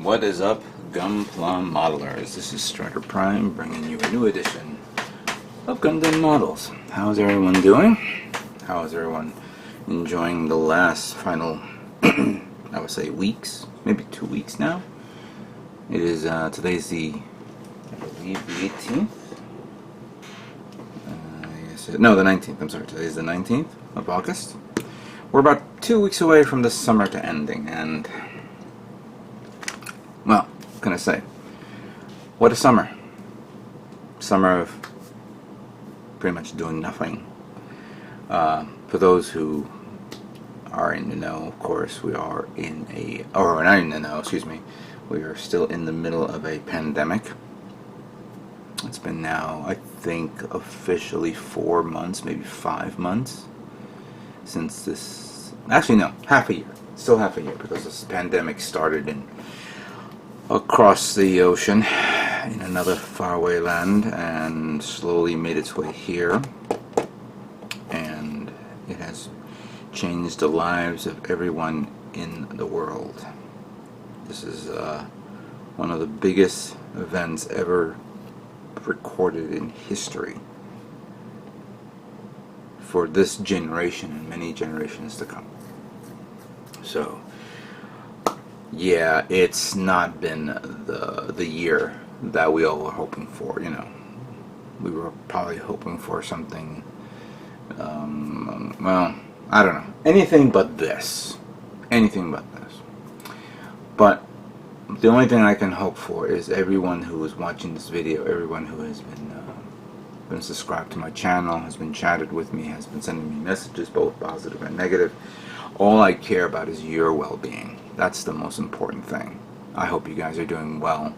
What is up, Gunplum modelers? This is Strider Prime bringing you a new edition of Gundam Models. How's everyone doing? How is everyone enjoying the last final, I would say weeks, maybe 2 weeks now? It is, today's the, I believe, the 18th? No, the 19th, I'm sorry, today's the 19th of August. We're about 2 weeks away from the summer to ending, and well, what can I say? What a summer. Summer of pretty much doing nothing. For those who are in the know, of course, we are in a, or not in the know, excuse me, we are still in the middle of a pandemic. It's been now, I think, officially 4 months, maybe 5 months since this, actually no, half a year. Still half a year, because this pandemic started in across the ocean in another faraway land and slowly made its way here, and it has changed the lives of everyone in the world. This is one of the biggest events ever recorded in history for this generation and many generations to come. So yeah, it's not been the year that we all were hoping for. You know, we were probably hoping for something, well, I don't know, anything but this. But the only thing I can hope for is everyone who is watching this video, everyone who has been subscribed to my channel, has been chatted with me, has been sending me messages, both positive and negative. All I care about is your well-being. That's the most important thing. I hope you guys are doing well,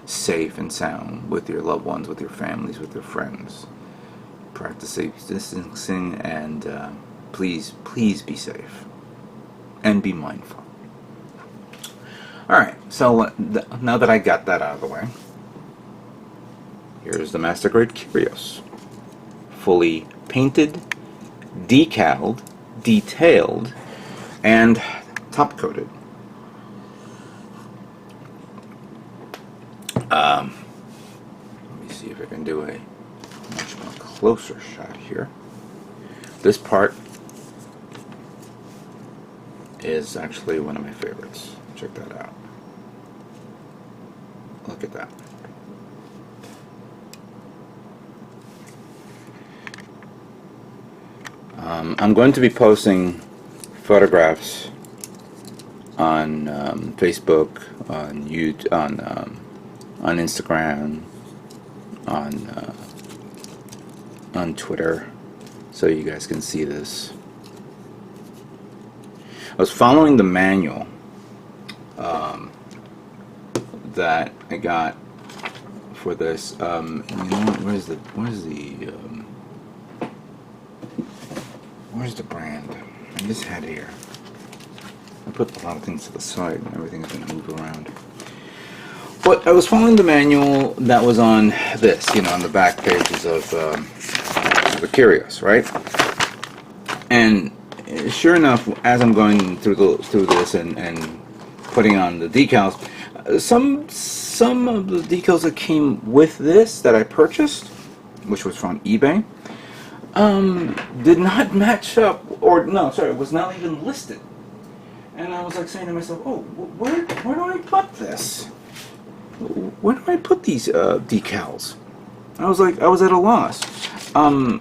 safe and sound, with your loved ones, with your families, with your friends. Practice safe distancing, and please be safe and be mindful. Alright, so now that I got that out of the way, here's the Master Grade Curios. Fully painted, decaled, detailed, and top coated. Let me see if I can do a much more closer shot here. This part is actually one of my favorites. Check that out. Look at that. I'm going to be posting photographs on Facebook, on YouTube, on Instagram, on Twitter, so you guys can see this. I was following the manual that I got for this. You know, where's the brand? I just had it here. I put a lot of things to the side and everything's going to move around. But I was following the manual that was on this, you know, on the back pages of the Curios, right? And sure enough, as I'm going through this and putting on the decals, some of the decals that came with this that I purchased, which was from eBay, did not match up, or no, sorry, it was not even listed. And I was like saying to myself, oh, where do I put this? Where do I put these decals? I was at a loss. I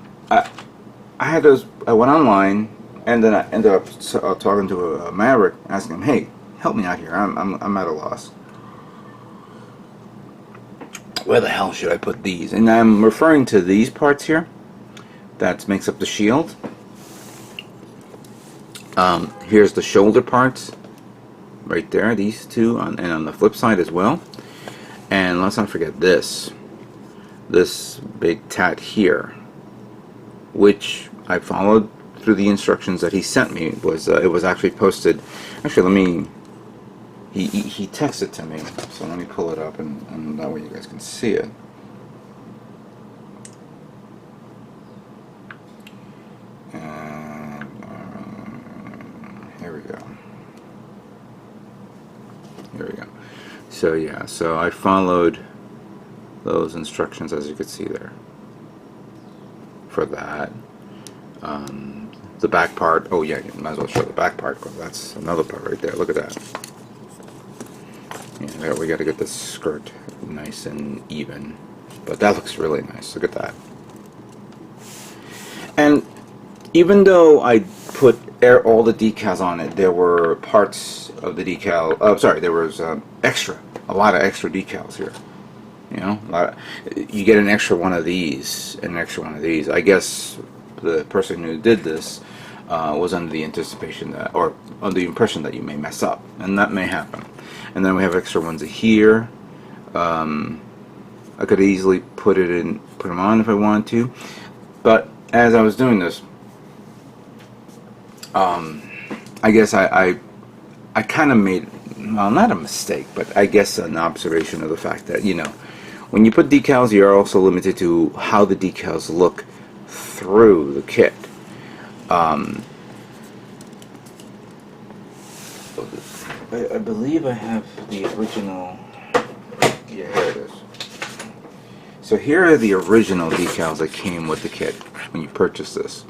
went online, and then I ended up talking to a Maverick, asking him, hey, help me out here. I'm at a loss. Where the hell should I put these? And I'm referring to these parts here. That makes up the shield. Here's the shoulder parts, right there. These two, and on the flip side as well. And let's not forget this big tat here, which I followed through the instructions that he sent me. It was actually posted. Actually, he texted to me, so let me pull it up, and that way you guys can see it. And here we go. So yeah, so I followed those instructions as you could see there for that. The back part, oh yeah, you might as well show the back part because that's another part right there. Look at that. Yeah, there, we got to get this skirt nice and even, but that looks really nice. Look at that. And even though I put all the decals on it, there were parts of the decal. Oh, sorry, there was a lot of extra decals here. You know, you get an extra one of these, and an extra one of these. I guess the person who did this was under the anticipation that, or under the impression that you may mess up, and that may happen. And then we have extra ones here. I could easily put them on if I wanted to, but as I was doing this, I guess I kind of made, well, not a mistake, but I guess an observation of the fact that, you know, when you put decals, you're also limited to how the decals look through the kit. I believe I have the original. Yeah, here it is. So here are the original decals that came with the kit when you purchase this.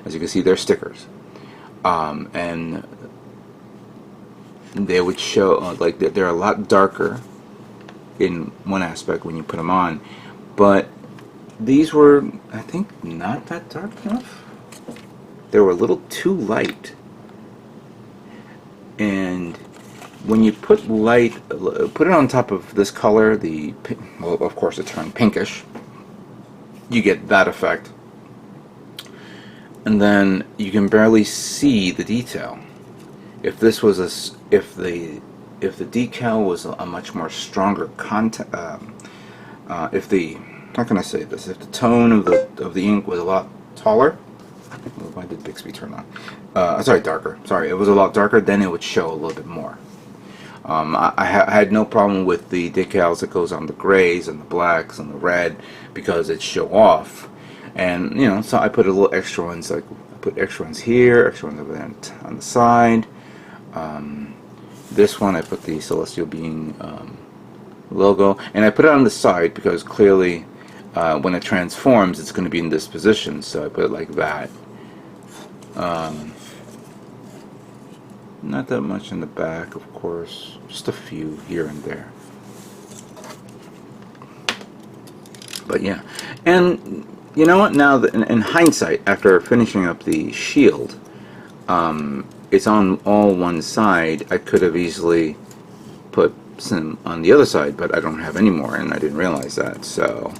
As you can see, they're stickers, and they would show like they're a lot darker in one aspect when you put them on, but these were, I think, not that dark enough. They were a little too light, and when you put put it on top of this color, well, of course it turned pinkish. You get that effect, and then you can barely see the detail. If this was if the decal was a much more stronger content, if the, how can I say this? If the tone of the ink was a lot taller, why did Bixby turn on? Sorry, darker. Sorry, it was a lot darker. Then it would show a little bit more. I had no problem with the decals that goes on the grays and the blacks and the red because it show off, and you know, so I put a little extra ones, like I put extra ones here, extra ones over there on the side. This one I put the Celestial Being logo, and I put it on the side because clearly when it transforms it's going to be in this position, so I put it like that. Not that much in the back, of course, just a few here and there. But yeah, and you know what, now that in hindsight, after finishing up the shield, it's on all one side. I could have easily put some on the other side, but I don't have any more, and I didn't realize that. So,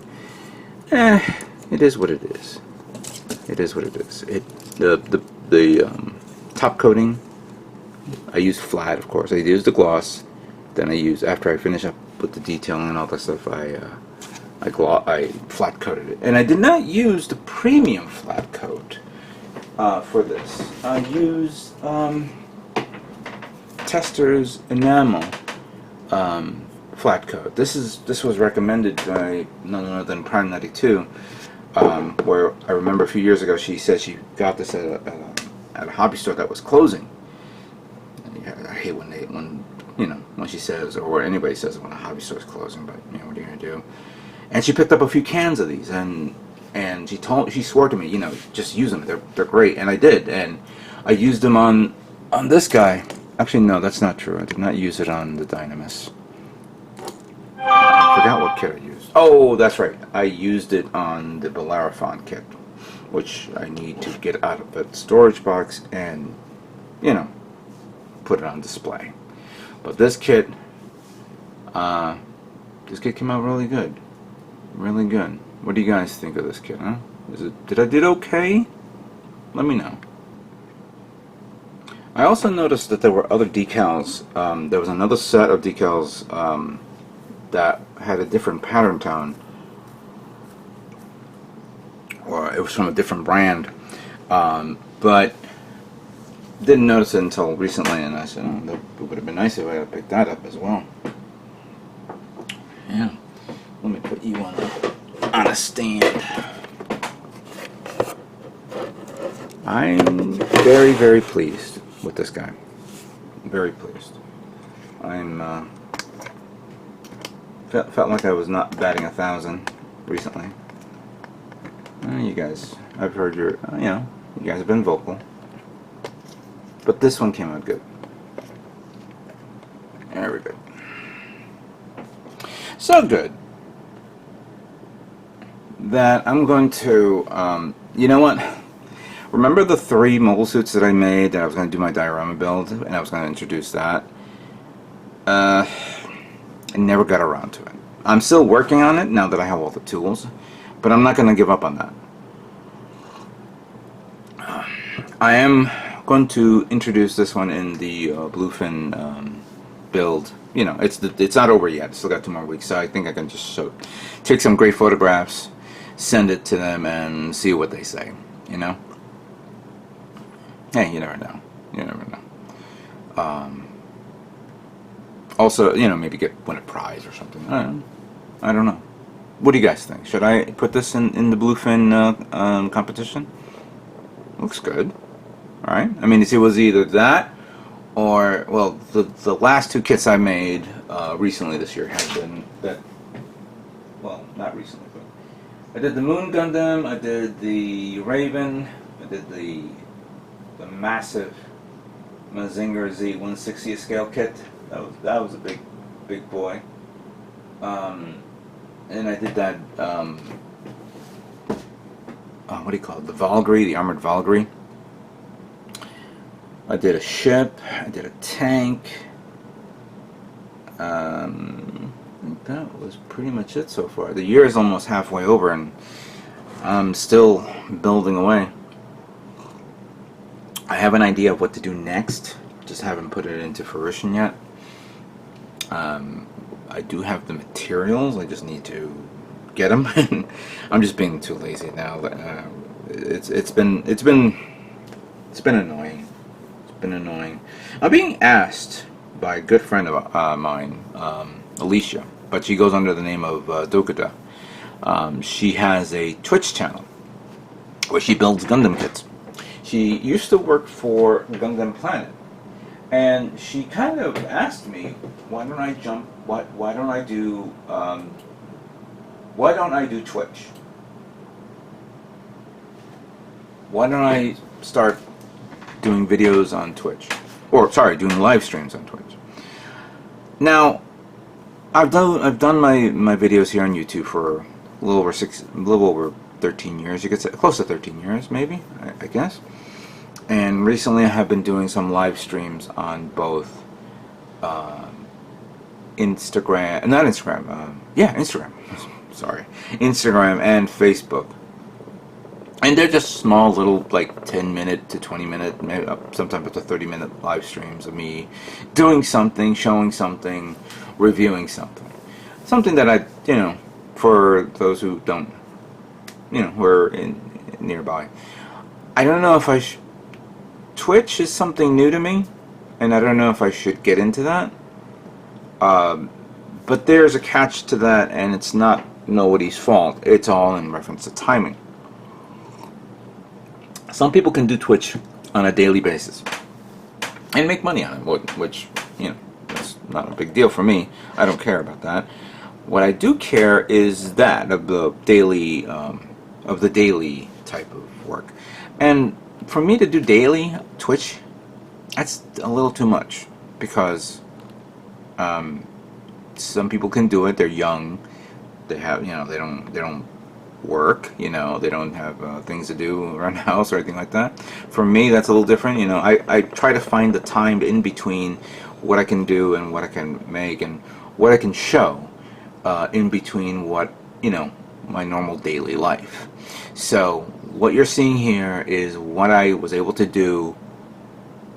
it is what it is. It is what it is. The top coating, I use flat, of course. I use the gloss. Then I use, after I finish up with the detailing and all that stuff, I flat coated it, and I did not use the premium flat coat. For this, I use Tester's enamel flat coat. This was recommended by none other than Prime 92, where I remember a few years ago she said she got this at a hobby store that was closing. I hate when she says, or anybody says when a hobby store is closing, but you know, what are you gonna do? And she picked up a few cans of these, and she swore to me, you know, just use them. They're great, and I did, and I used them on this guy. Actually, no, that's not true. I did not use it on the Dynamis. I forgot what kit I used. Oh, that's right. I used it on the Bellerophon kit, which I need to get out of that storage box and, you know, put it on display. But this kit came out really good. Really good. What do you guys think of this kit, huh? Did I did okay? Let me know. I also noticed that there were other decals. There was another set of decals that had a different pattern tone, or it was from a different brand, but didn't notice it until recently, and I said, oh, that would have been nice if I had picked that up as well. Yeah. Let me put you on a stand. I'm very, very pleased with this guy. Very pleased. I'm Felt like I was not batting 1,000 recently. You guys, I've heard you guys have been vocal. But this one came out good. Very good. So good that I'm going to, you know what? Remember the 3 mobile suits that I made that I was going to do my diorama build and I was going to introduce that? I never got around to it. I'm still working on it now that I have all the tools, but I'm not going to give up on that. I am going to introduce this one in the bluefin build. You know, it's not over yet. Still got 2 more weeks, so I think I can just take some great photographs, send it to them, and see what they say. You know. Hey, you never know. You never know. Also, you know, maybe win a prize or something. I don't know. What do you guys think? Should I put this in the bluefin competition? Looks good. All right. I mean, it was either that or, well, the last 2 kits I made recently this year have been that. Well, not recently, but I did the Moon Gundam. I did the Raven. I did the massive Mazinger Z 160th scale kit. That was a big boy. And I did that. What do you call it? The Valkyrie, the armored Valkyrie. I did a ship. I did a tank. I think that was pretty much it so far. The year is almost halfway over, and I'm still building away. I have an idea of what to do next. Just haven't put it into fruition yet. I do have the materials. I just need to get them. I'm just being too lazy now. It's been annoying. It's been annoying. I'm being asked by a good friend of mine, Alicia, but she goes under the name of Dokuda. She has a Twitch channel where she builds Gundam kits. She used to work for Gundam Planet, and she kind of asked me, why don't I do Twitch? Why don't I start doing videos on Twitch? Or sorry, doing live streams on Twitch. Now, I've done my videos here on YouTube for a little over 13 years. You could say close to 13 years, maybe, I guess. And recently I have been doing some live streams on both Instagram and Facebook. And they're just small little, like 10-minute to 20-minute, maybe sometimes up to 30-minute live streams of me doing something, showing something, reviewing something. Something that I, you know, for those who don't, you know, who are nearby. I don't know if Twitch is something new to me, and I don't know if I should get into that. But there's a catch to that, and it's not nobody's fault. It's all in reference to timing. Some people can do Twitch on a daily basis and make money on it, which, you know, that's not a big deal for me. I don't care about that. What I do care is that of the daily type of work. And for me to do daily Twitch, that's a little too much, because some people can do it. They're young. They have, you know, they don't work. You know, they don't have things to do around the house or anything like that. For me, that's a little different. You know, I try to find the time in between what I can do and what I can make and what I can show in between what, you know, my normal daily life. So what you're seeing here is what I was able to do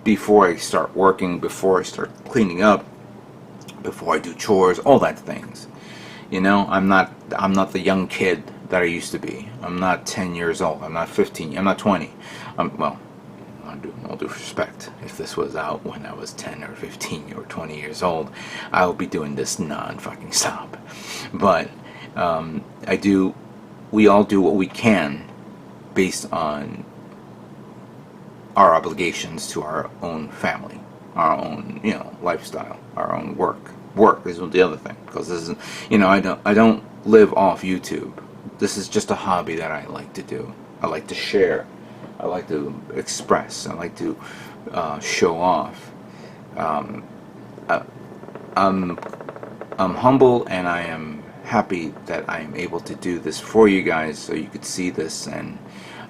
before I start working, before I start cleaning up, before I do chores, all that things. You know, I'm not the young kid that I used to be. I'm not 10 years old. I'm not 15. I'm not 20. Well, all due respect, if this was out when I was 10 or 15 or 20 years old, I would be doing this non-fucking stop. But we all do what we can based on our obligations to our own family, our own, you know, lifestyle, our own work, work. This is the other thing, because this is, you know, I don't live off YouTube. This is just a hobby that I like to do. I like to share. I like to express. I like to show off. I'm humble, and I am happy that I am able to do this for you guys, so you could see this, and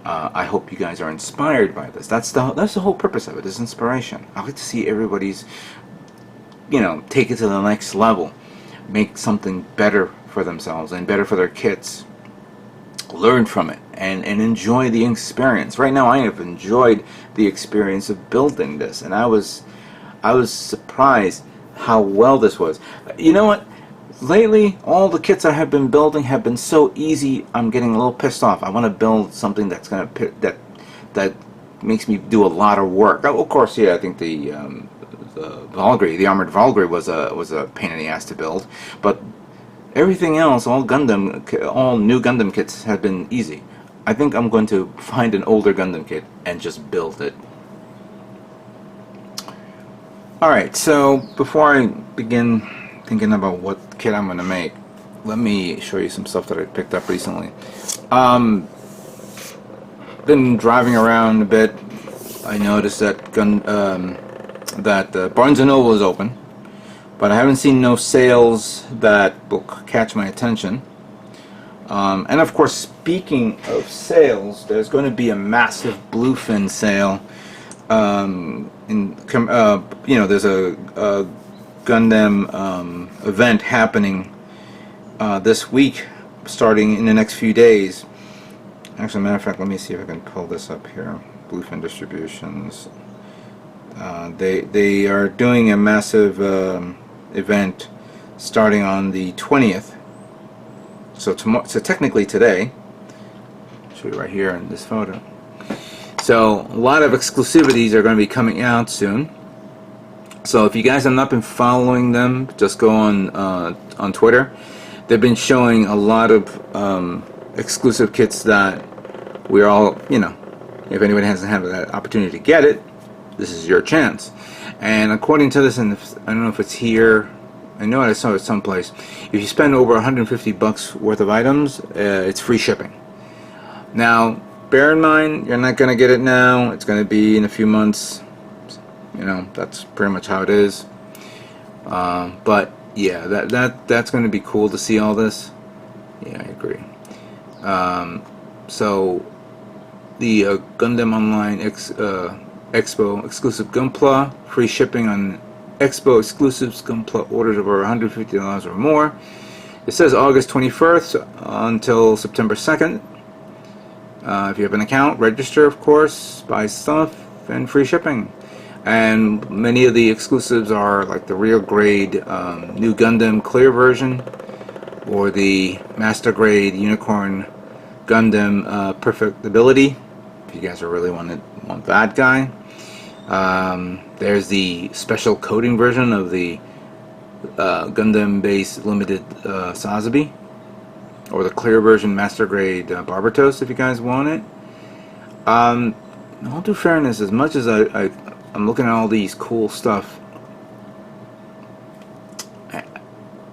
I hope you guys are inspired by this. That's the whole purpose of it, is inspiration. I like to see everybody's, you know, take it to the next level, make something better for themselves and better for their kids, learn from it, and enjoy the experience. Right now I have enjoyed the experience of building this, and I was surprised how well this was. You know what? Lately, all the kits I have been building have been so easy. I'm getting a little pissed off. I want to build something that's gonna that makes me do a lot of work. Oh, of course, yeah. I think the Valkyrie, the armored Valkyrie, was a pain in the ass to build, but everything else, all new Gundam kits have been easy. I think I'm going to find an older Gundam kit and just build it. Alright, so before I begin thinking about what kit I'm going to make, let me show you some stuff that I picked up recently. Been driving around a bit. I noticed that Barnes & Noble is open, but I haven't seen no sales that will catch my attention. And of course, speaking of sales, there's going to be a massive Bluefin sale. You know, there's a Gundam event happening this week, starting in the next few days. Actually, matter of fact, let me see if I can pull this up here. Bluefin Distributions. They are doing a massive event starting on the 20th. So technically today. I'll show you right here in this photo. So a lot of exclusivities are going to be coming out soon. So if you guys have not been following them, just go on Twitter. They've been showing a lot of exclusive kits that we're all, you know, if anybody hasn't had that opportunity to get it, this is your chance. And according to this, and I don't know if it's here, I know I saw it someplace, if you spend over 150 bucks worth of items, it's free shipping. Now, bear in mind, you're not going to get it now. It's going to be in a few months. You know, that's pretty much how it is. But yeah, that's going to be cool to see all this. Yeah, I agree. So the Gundam Online Expo exclusive Gunpla, free shipping on Expo exclusives Gunpla orders of over $150 or more. It says August 21st until September 2nd. If you have an account, register, of course, buy stuff, and free shipping. And many of the exclusives are like the real grade New Gundam Clear version, or the Master Grade Unicorn Gundam Perfectibility, if you guys are really want that guy. There's the special coating version of the Gundam Base Limited Sazabi, or the clear version Master Grade Barbatos, if you guys want it. In all due fairness, as much as I'm looking at all these cool stuff,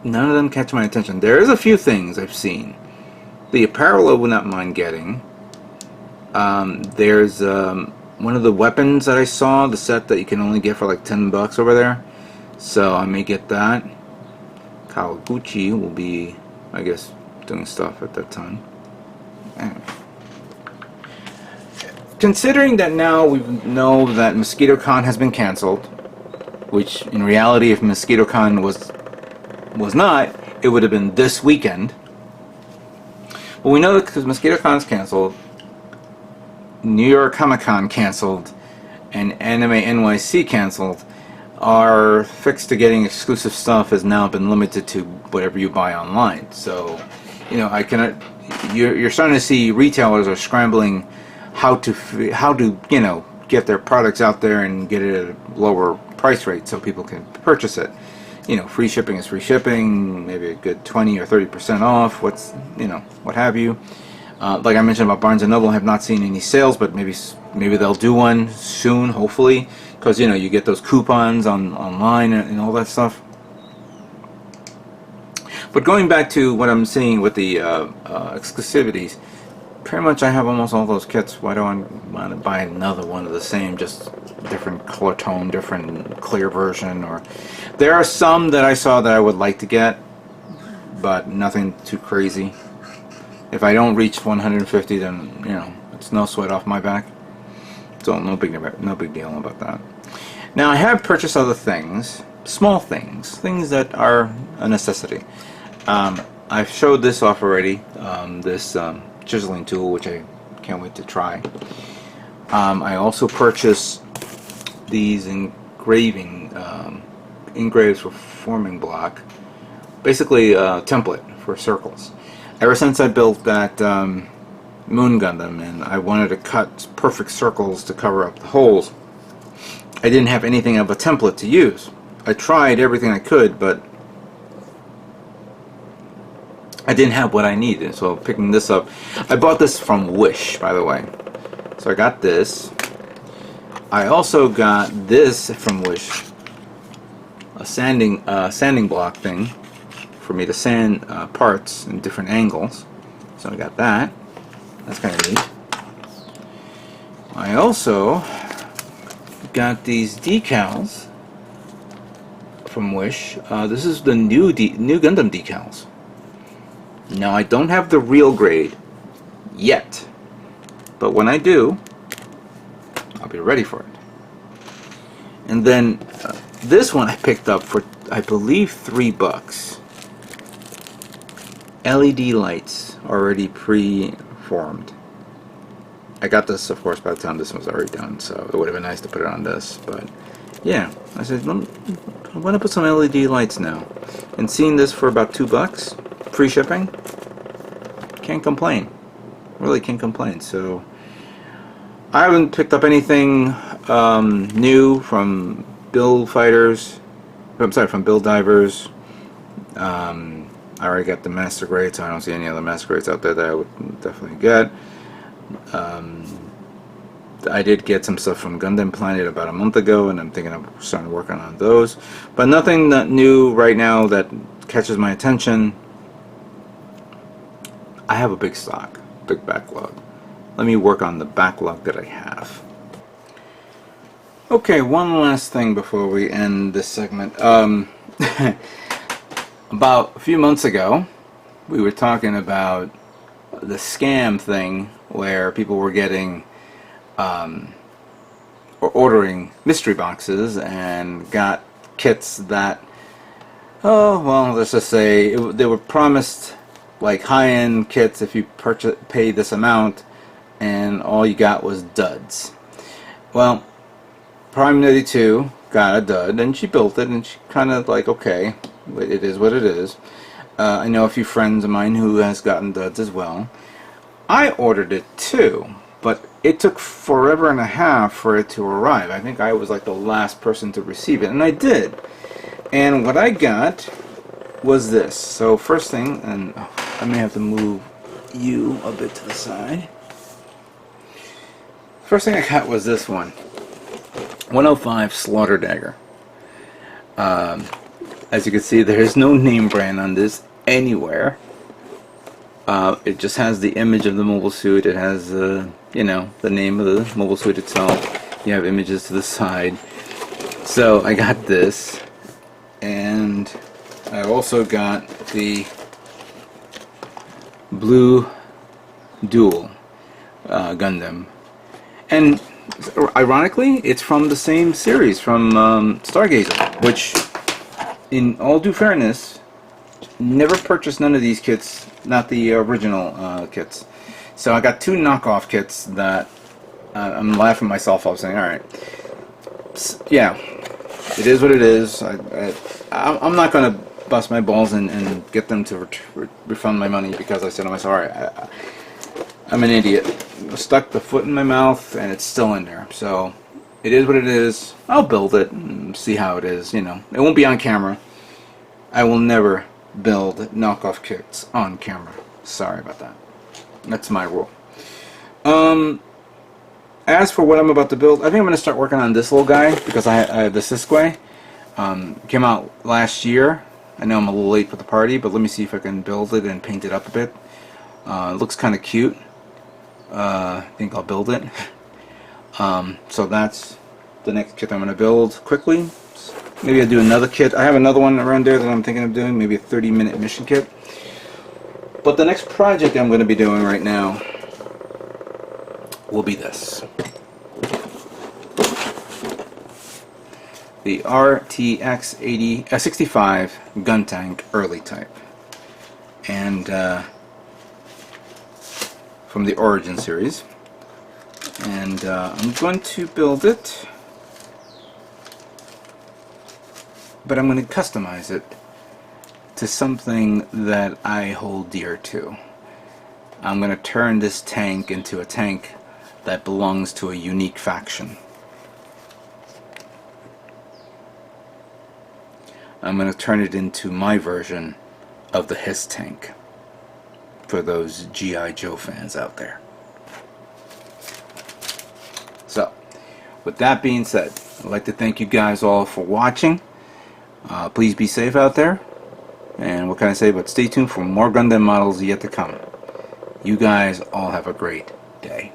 none of them catch my attention. There is a few things I've seen. The apparel I would not mind getting. There's one of the weapons that I saw, the set that you can only get for like 10 bucks over there. So I may get that. Kawaguchi will be, I guess, doing stuff at that time. Anyway. Considering that now we know that Mosquito Con has been canceled, which in reality, if Mosquito Con was not, it would have been this weekend. Well, we know that because Mosquito Con is canceled, New York Comic Con canceled, and Anime NYC canceled, our fix to getting exclusive stuff has now been limited to whatever you buy online. So, you know, you're starting to see retailers are scrambling how to you know, get their products out there and get it at a lower price rate so people can purchase it. You know, free shipping is free shipping, maybe a good 20 or 30% off, you know, what have you. Like I mentioned about Barnes & Noble, I have not seen any sales, but maybe they'll do one soon, hopefully, because, you know, you get those coupons online and all that stuff. But going back to what I'm seeing with the exclusivities, pretty much I have almost all those kits. Why do I want to buy another one of the same, just different color tone, different clear version? Or there are some that I saw that I would like to get, but nothing too crazy. If I don't reach 150, then you know it's no sweat off my back. So no big deal about that. Now I have purchased other things, small things that are a necessity. I've showed this off already. This chiseling tool, which I can't wait to try. I also purchased these engraves for forming block, basically a template for circles. Ever since I built that Moon Gundam and I wanted to cut perfect circles to cover up the holes, I didn't have anything of a template to use. I tried everything I could, but I didn't have what I needed. So picking this up, I bought this from Wish, by the way. So I got this. I also got this from Wish, a sanding block thing for me to sand parts in different angles. So I got that. That's kind of neat. I also got these decals from Wish. This is the new Gundam decals. Now I don't have the real grade yet, but when I do, I'll be ready for it. And then this one I picked up for, I believe, $3. LED lights already pre-formed. I got this, of course, by the time this was already done, so it would have been nice to put it on this. But yeah, I said I want to put some LED lights now, and seeing this for about $2, free shipping, can't complain. Really can't complain. So I haven't picked up anything new from Build Fighters. I'm sorry, from Build Divers. I already got the Master Grade, so I don't see any other Master Grades out there that I would definitely get. I did get some stuff from Gundam Planet about a month ago, and I'm thinking of starting working on those. But nothing that new right now that catches my attention. I have a big stock, big backlog. Let me work on the backlog that I have. Okay, one last thing before we end this segment. About a few months ago, we were talking about the scam thing where people were getting or ordering mystery boxes and got kits that, oh well, let's just say they were promised like high-end kits if you pay this amount, and all you got was duds. Well, Prime 92 got a dud, and she built it, and she kind of like, okay, it is what it is. I know a few friends of mine who has gotten duds as well. I ordered it too, but it took forever and a half for it to arrive. I think I was like the last person to receive it, and I did. And what I got was this. So first thing, and I may have to move you a bit to the side. First thing I got was this one. 105 Slaughter Dagger. As you can see, there is no name brand on this anywhere. It just has the image of the mobile suit. It has, you know, the name of the mobile suit itself. You have images to the side. So I got this, and I also got the Blue Duel Gundam, and ironically, it's from the same series, from Stargazer, which, in all due fairness, never purchased none of these kits, not the original kits. So I got two knockoff kits that I'm laughing myself off, saying, alright, yeah, it is what it is. I'm not going to bust my balls and get them to refund my money because I said to myself, alright, I'm an idiot. I stuck the foot in my mouth and it's still in there. So it is what it is. I'll build it and see how it is, you know. It won't be on camera. I will never build knockoff kits on camera. Sorry about that. That's my rule. As for what I'm about to build, I think I'm going to start working on this little guy because I have the Sisquay. Came out last year. I know I'm a little late for the party, but let me see if I can build it and paint it up a bit. It looks kind of cute. I think I'll build it. So that's the next kit I'm going to build quickly. Maybe I'll do another kit. I have another one around there that I'm thinking of doing, maybe a 30-minute mission kit. But the next project I'm going to be doing right now will be this. The RTX 65 gun tank early type. And from the Origin series. And I'm going to build it, but I'm going to customize it to something that I hold dear to. I'm going to turn this tank into a tank that belongs to a unique faction. I'm going to turn it into my version of the Hiss tank for those G.I. Joe fans out there. So, with that being said, I'd like to thank you guys all for watching. Please be safe out there. And what can I say but stay tuned for more Gundam models yet to come. You guys all have a great day.